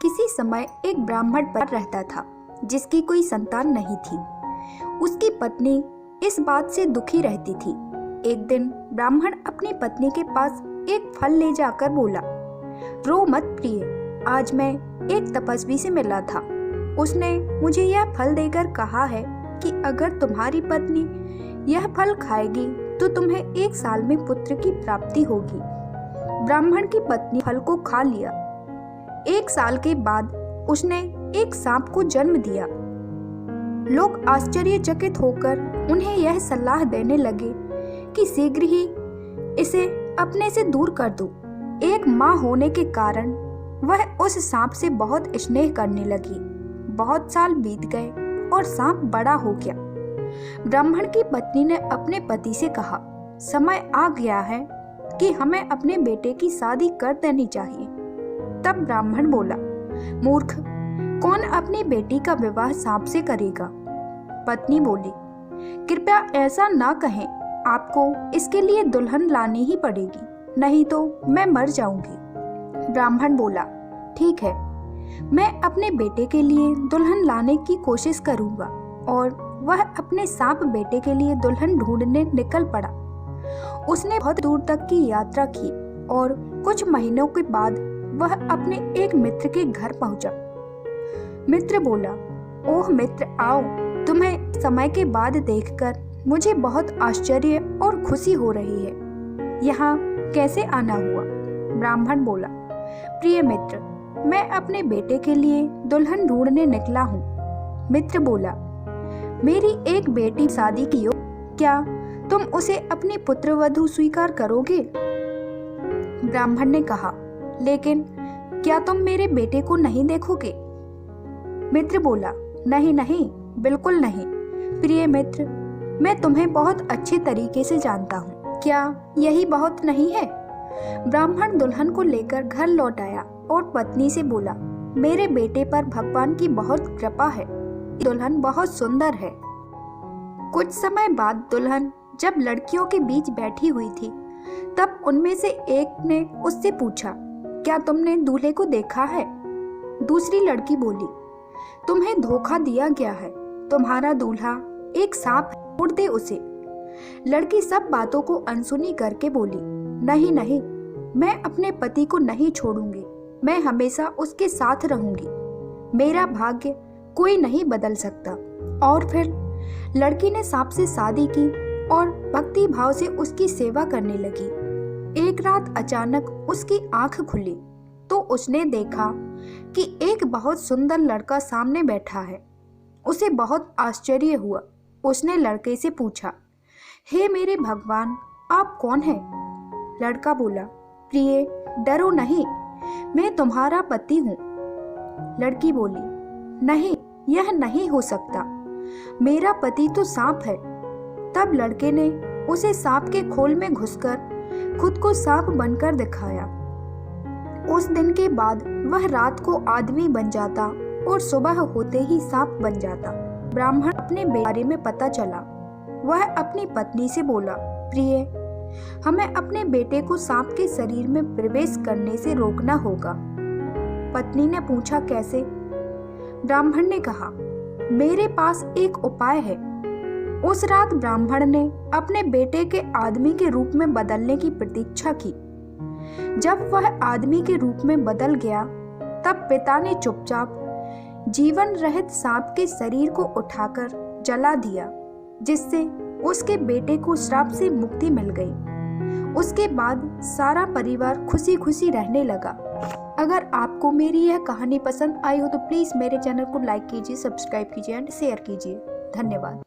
किसी समय एक ब्राह्मण पर रहता था जिसकी कोई संतान नहीं थी। उसकी पत्नी इस बात से दुखी रहती थी। एक दिन ब्राह्मण अपनी पत्नी के पास एक फल ले जाकर बोला, रो मत प्रिय, आज मैं एक तपस्वी से मिला था। उसने मुझे यह फल देकर कहा है कि अगर तुम्हारी पत्नी यह फल खाएगी तो तुम्हें 1 साल में पुत्र की प्राप्ति होगी। ब्राह्मण की पत्नी फल को खा लिया। 1 साल के बाद उसने एक सांप को जन्म दिया। लोग आश्चर्यचकित होकर उन्हें यह सलाह देने लगे कि शीघ्र ही इसे अपने से दूर कर दो। एक माँ होने के कारण वह उस सांप से बहुत स्नेह करने लगी। बहुत साल बीत गए और सांप बड़ा हो गया। ब्राह्मण की पत्नी ने अपने पति से कहा, समय आ गया है कि हमें अपने बेटे की शादी कर देनी चाहिए। तब ब्राह्मण बोला, मूर्ख, कौन अपनी बेटी का विवाह सांप से करेगा? पत्नी बोली, कृपया ऐसा ना कहें, आपको इसके लिए दुल्हन लानी ही पड़ेगी, नहीं तो मैं मर जाऊंगी। ब्राह्मण बोला, ठीक है, मैं अपने बेटे के लिए दुल्हन लाने की कोशिश करूंगा। और वह अपने सांप बेटे के लिए दुल्हन ढूंढने निकल पड़ा। उसने बहुत दूर तक की यात्रा की और कुछ महीनों के बाद वह अपने एक मित्र के घर पहुंचा। मित्र बोला, ओह मित्र, आओ, तुम्हें समय के बाद देखकर मुझे बहुत आश्चर्य और खुशी हो रही है। यहाँ कैसे आना हुआ? ब्राह्मण बोला, प्रिय मित्र, मैं अपने बेटे के लिए दुल्हन ढूंढने निकला हूँ। मित्र बोला, मेरी एक बेटी शादी की हो, क्या तुम उसे अपनी पुत्रवधू स्वीकार करोगे? ब्राह्मण ने कहा, लेकिन क्या तुम मेरे बेटे को नहीं देखोगे? मित्र बोला, नहीं नहीं, बिल्कुल नहीं। प्रिय मित्र, मैं तुम्हें बहुत अच्छे तरीके से जानता हूँ, क्या यही बहुत नहीं है? ब्राह्मण दुल्हन को लेकर घर लौट आया और पत्नी से बोला, मेरे बेटे पर भगवान की बहुत कृपा है, दुल्हन बहुत सुंदर है। कुछ समय बाद दुल्हन जब लड़कियों के बीच बैठी हुई थी, तब उनमें से एक ने उससे पूछा, क्या तुमने दूल्हे को देखा है? दूसरी लड़की बोली, तुम्हें धोखा दिया गया है, तुम्हारा दूल्हा एक सांप है, छोड़ दे उसे। लड़की सब बातों को अनसुनी करके बोली, नहीं नहीं, मैं अपने पति को नहीं छोड़ूंगी, मैं हमेशा उसके साथ रहूंगी, मेरा भाग्य कोई नहीं बदल सकता। और फिर लड़की ने सांप से शादी की और भक्ति भाव से उसकी सेवा करने लगी। एक रात अचानक उसकी आंख खुली तो उसने देखा कि एक बहुत सुंदर लड़का सामने बैठा है। उसे बहुत आश्चर्य हुआ। उसने लड़के से पूछा, हे मेरे भगवान, आप कौन हैं? लड़का बोला, प्रिय, डरो नहीं, मैं तुम्हारा पति हूँ। लड़की बोली, नहीं, यह नहीं हो सकता, मेरा पति तो सांप है। तब लड़के ने उसे सांप के खोल में घुसकर खुद को सांप बनकर दिखाया। उस दिन के बाद वह रात को आदमी बन जाता और सुबह होते ही सांप बन जाता। ब्राह्मण अपने बारे में पता चला। वह अपनी पत्नी से बोला, प्रिय, हमें अपने बेटे को सांप के शरीर में प्रवेश करने से रोकना होगा। पत्नी ने पूछा, कैसे? ब्राह्मण ने कहा, मेरे पास एक उपाय है। उस रात ब्राह्मण ने अपने बेटे के आदमी के रूप में बदलने की प्रतीक्षा की। जब वह आदमी के रूप में बदल गया, तब पिता ने चुपचाप जीवन रहित सांप के शरीर को उठाकर जला दिया, जिससे उसके बेटे को श्राप से मुक्ति मिल गई। उसके बाद सारा परिवार खुशी खुशी रहने लगा। अगर आपको मेरी यह कहानी पसंद आई हो तो प्लीज़ मेरे चैनल को लाइक कीजिए, सब्सक्राइब कीजिए एंड शेयर कीजिए। धन्यवाद।